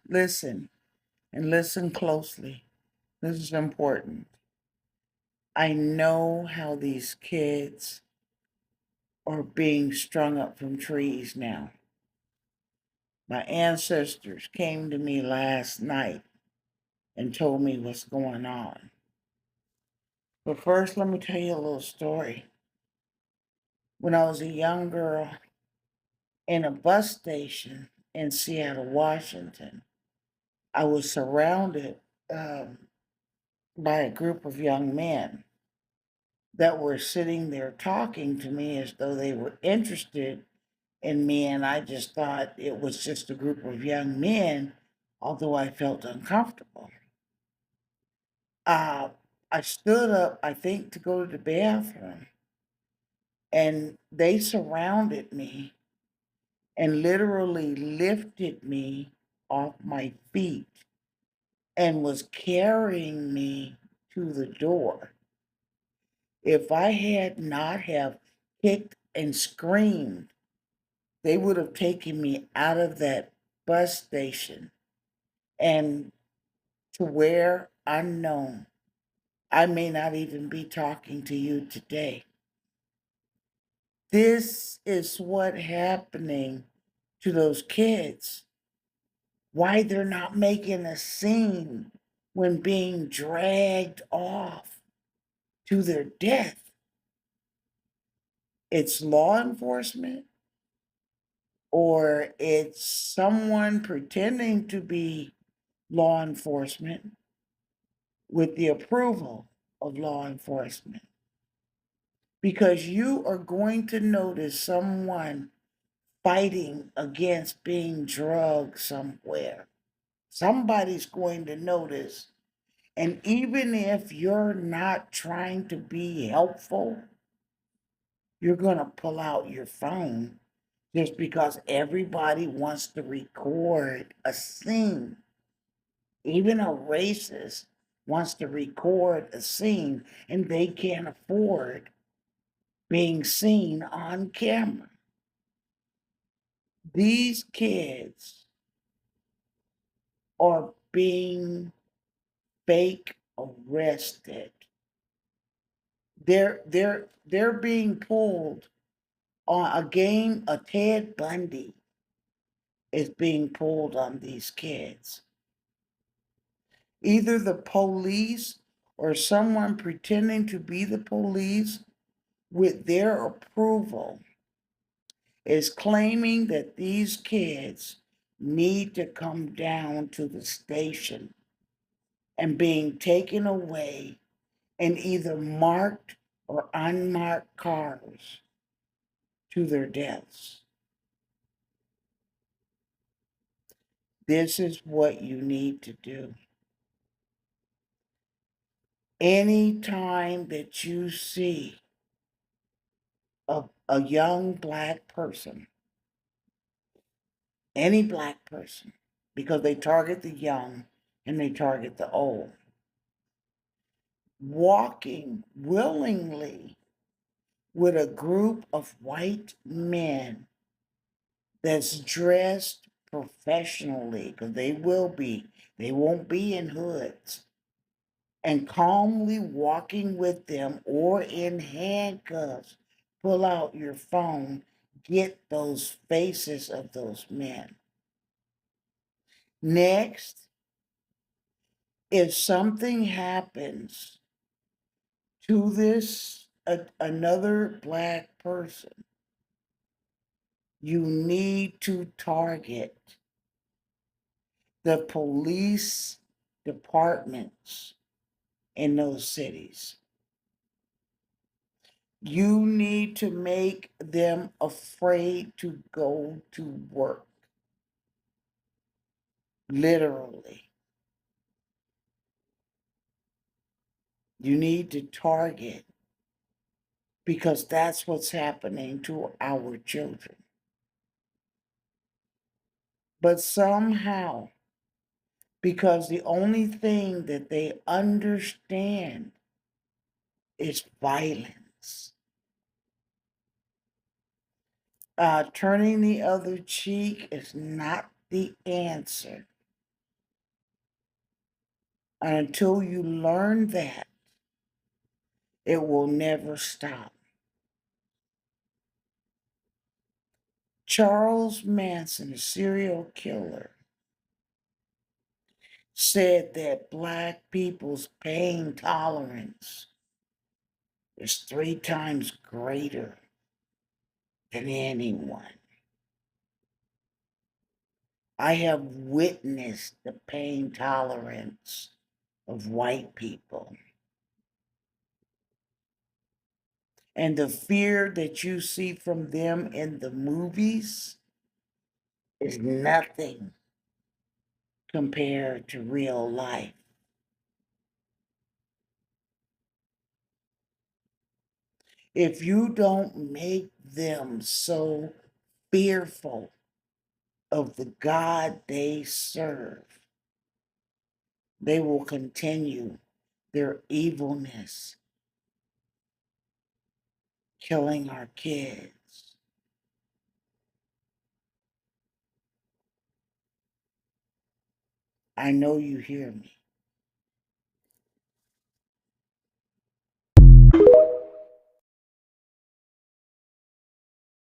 Listen and listen closely. This is important. I know how these kids are being strung up from trees now. My ancestors came to me last night and told me what's going on. But first, let me tell you a little story. When I was a young girl in a bus station in Seattle, Washington, I was surrounded um, by a group of young men that were sitting there talking to me as though they were interested in me, and I just thought it was just a group of young men, although I felt uncomfortable. Uh, I stood up, I think, to go to the bathroom, and they surrounded me and literally lifted me off my feet and was carrying me to the door. If I had not have kicked and screamed, they would have taken me out of that bus station and to where unknown. I may not even be talking to you today. This is what happening to those kids. Why they're not making a scene when being dragged off to their death. It's law enforcement or it's someone pretending to be law enforcement with the approval of law enforcement. Because you are going to notice someone fighting against being drugged somewhere. Somebody's going to notice. And even if you're not trying to be helpful, you're going to pull out your phone just because everybody wants to record a scene. Even a racist wants to record a scene and they can't afford being seen on camera. These kids are being fake arrested. They're being pulled on a game. A Ted Bundy is being pulled on these kids. Either the police or someone pretending to be the police with their approval is claiming that these kids need to come down to the station and being taken away in either marked or unmarked cars to their deaths. This is what you need to do. Anytime that you see a young black person, any black person, because they target the young and they target the old, walking willingly with a group of white men that's dressed professionally, because they won't be in hoods, and calmly walking with them or in handcuffs, pull out your phone, get those faces of those men. Next, if something happens to another black person, you need to target the police departments in those cities. You need to make them afraid to go to work. Literally. You need to target because that's what's happening to our children. But somehow, because the only thing that they understand is violence, turning the other cheek is not the answer. And until you learn that, it will never stop. Charles Manson, a serial killer, said that Black people's pain tolerance is 3 times greater than anyone. I have witnessed the pain tolerance of white people. And the fear that you see from them in the movies is nothing compared to real life. If you don't make them so fearful of the God they serve, they will continue their evilness, killing our kids. I know you hear me.